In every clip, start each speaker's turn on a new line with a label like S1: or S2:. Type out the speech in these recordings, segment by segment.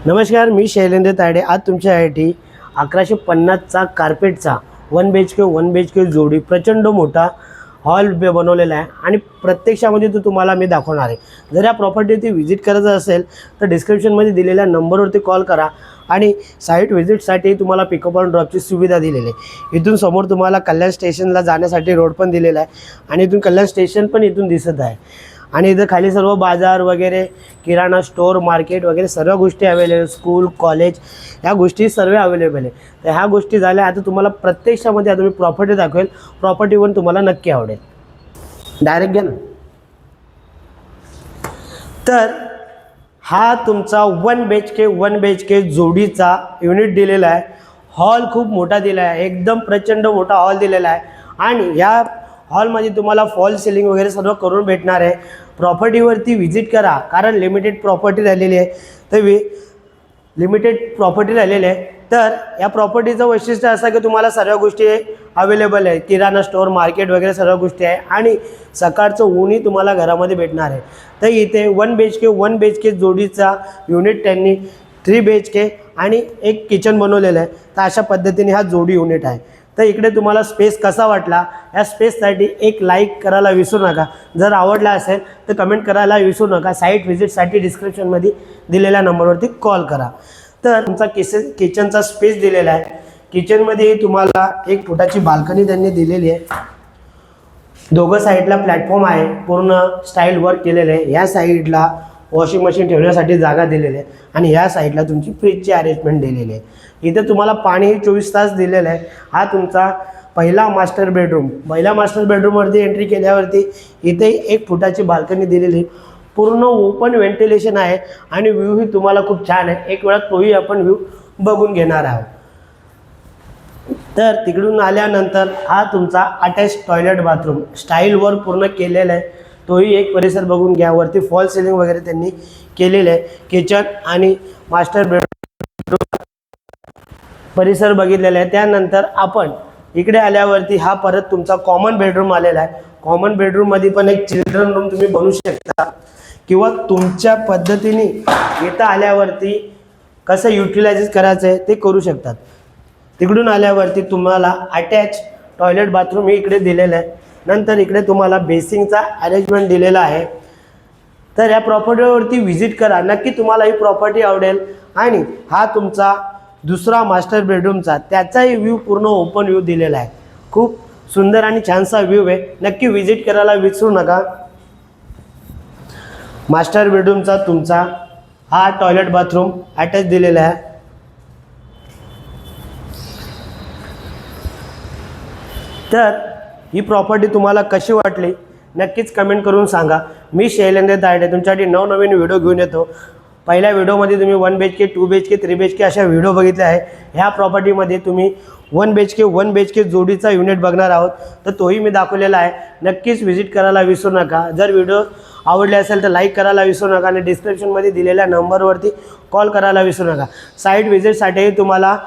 S1: नमस्कार, मी शैलेंद्र तायडे। आज तुमच्यासाठी 1150चा कार्पेटचा 1 BHK जोडी प्रचंड मोठा हॉल बनवलेला आहे आणि प्रत्यक्षामध्ये तो तुम्हाला मी दाखवणार आहे। जर या प्रॉपर्टीची व्हिजिट करायचं असेल तर डिस्क्रिप्शनमध्ये दिलेल्या नंबरवरती कॉल करा आणि साईट व्हिजिटसाठी तुम्हाला पिकअप अँड ड्रॉपची सुविधा दिलेली आहे। इथून समोर तुम्हाला कल्याण स्टेशनला जाण्यासाठी रोड पण दिलेला आहे आणि इथून कल्याण स्टेशन पण इथून दिसत आहे आणि इथं खाली सर्व बाजार वगैरे, किराणा स्टोर, मार्केट वगैरे सर्व गोष्टी अवेलेबल, स्कूल, कॉलेज ह्या गोष्टी सर्व अवेलेबल आहे। तर ह्या गोष्टी झाल्या। आता तुम्हाला प्रत्यक्षामध्ये आता मी प्रॉपर्टी दाखवेल, प्रॉपर्टी पण तुम्हाला नक्की आवडेल। डायरेक्ट घ्या ना। तर हा तुमचा 1 BHK जोडीचा युनिट दिलेला आहे। हॉल खूप मोठा दिला आहे, एकदम प्रचंड मोठा हॉल दिलेला आहे आणि या हॉलमध्ये तुम्हाला फॉल सिलिंग वगैरे सर्व करून भेटणार आहे। प्रॉपर्टीवरती व्हिजिट करा, कारण लिमिटेड प्रॉपर्टी राहिलेली आहे। तर लिमिटेड प्रॉपर्टी राहिलेली आहे। तर या प्रॉपर्टीचं वैशिष्ट्य असं की तुम्हाला सर्व गोष्टी अवेलेबल आहे, किराणा स्टोर, मार्केट वगैरे सर्व गोष्टी आहे आणि सकाळचं ऊनही तुम्हाला घरामध्ये भेटणार आहे। तर इथे 1 BHK जोडीचा युनिट त्यांनी 3 BHK आणि एक किचन बनवलेलं आहे। तर अशा पद्धतीने हा जोडी युनिट आहे। तर इकडे तुम्हाला स्पेस कसा वाटला, या स्पेससाठी एक लाईक करायला विसरू नका। जर आवडला असेल तर कमेंट करायला विसरू नका। साईट व्हिजिटसाठी डिस्क्रिप्शनमध्ये दिलेल्या नंबरवरती कॉल करा। तर तुमचा किचनचा स्पेस दिलेला आहे। किचनमध्ये तुम्हाला 1 फुटाची बाल्कनी त्यांनी दिलेली आहे। दोघं साईडला प्लॅटफॉर्म आहे, पूर्ण स्टाईल वर्क केलेलं आहे। या साईडला वॉशिंग मशीन ठेवण्यासाठी जागा दिलेली आहे आणि या साईडला तुमची फ्रीजची अरेंजमेंट दिलेली आहे। इथे तुम्हाला पाणी 24 तास दिलेलं आहे। हा तुमचा पहिला मास्टर बेडरूम। पहिल्या मास्टर बेडरूमवरती एंट्री केल्यावरती इथे 1 फुटाची बाल्कनी दिलेली, पूर्ण ओपन व्हेंटिलेशन आहे आणि व्ह्यू ही तुम्हाला खूप छान आहे। एक वेळा तोही आपण व्ह्यू बघून घेणार आहोत। तर तिकडून आल्यानंतर हा तुमचा अटॅच टॉयलेट बाथरूम स्टाईलवर पूर्ण केलेला आहे। तोही एक परिसर बघून घ्या। वरती फॉल सिलिंग वगैरे त्यांनी केलेलं आहे। किचन आणि मास्टर बेडरूम परिसर बघितलेला आहे। त्यानंतर आपण इकडे आल्यावरती हा परत तुमचा कॉमन बेडरूम आलेला आहे। कॉमन बेडरूममध्ये पण एक चिल्ड्रन रूम तुम्ही बनवू शकता किंवा तुमच्या पद्धतीने इथं आल्यावरती कसं युटिलाइज करायचं आहे ते करू शकतात। तिकडून आल्यावरती तुम्हाला अटॅच टॉयलेट बाथरूम इकडे दिलेलं आहे। नंतर इकडे तुम्हाला बेसिंगचा अरेंजमेंट दिलेला आहे। तर या प्रॉपर्टीवरती व्हिजिट करा, नक्की तुम्हाला ही प्रॉपर्टी आवडेल। आणि हा तुमचा दुसरा मास्टर बेडरूमचा, त्याचाही व्ह्यू पूर्ण ओपन व्ह्यू दिलेला आहे। खूप सुंदर आणि छानसा व्ह्यू आहे, नक्की व्हिजिट करायला विसरू नका। मास्टर बेडरूमचा तुमचा हा टॉयलेट बाथरूम अटॅच दिलेला आहे। तर ही प्रॉपर्टी तुम्हाला कशी वाटली नक्कीच कमेंट करून सांगा। मी शैलेंद्र तायडे तुमच्यासाठी नवनवीन व्हिडिओ घेऊन येतो। पहिल्या व्हिडिओमध्ये तुम्ही 1 BHK, 2 BHK, 3 BHK अशा व्हिडिओ बघितले आहे। ह्या प्रॉपर्टीमध्ये तुम्ही 1 BHK जोडीचा युनिट बघणार आहोत, तर तोही मी दाखवलेला आहे। नक्कीच व्हिजिट करायला विसरू नका। जर व्हिडिओ आवडले असेल तर लाईक करायला विसरू नका आणि डिस्क्रिप्शनमध्ये दिलेल्या नंबरवरती कॉल करायला विसरू नका। साईट व्हिजिटसाठी तुम्हाला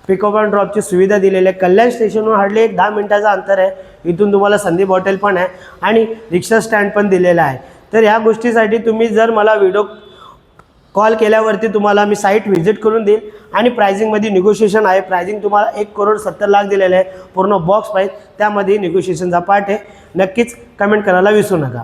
S1: पिकअप अँड ड्रॉपची सुविधा दिलेली आहे। कल्याण स्टेशनवर हार्डली एक 10 मिनिटाचं अंतर आहे। इथून तुम्हाला संदीप हॉटेल पण आहे आणि रिक्षा स्टँड पण दिलेला आहे। तर ह्या गोष्टीसाठी तुम्ही जर मला व्हिडिओ कॉल केल्यावरती तुम्हाला मी साईट व्हिजिट करून देईल आणि प्राइसिंगमध्ये निगोशिएशन आहे। प्राइसिंग तुम्हाला 1,70,00,000 दिलेलं आहे, पूर्ण बॉक्स प्राईस, त्यामध्ये निगोशिएशनचा पार्ट आहे। नक्कीच कमेंट करायला विसरू नका।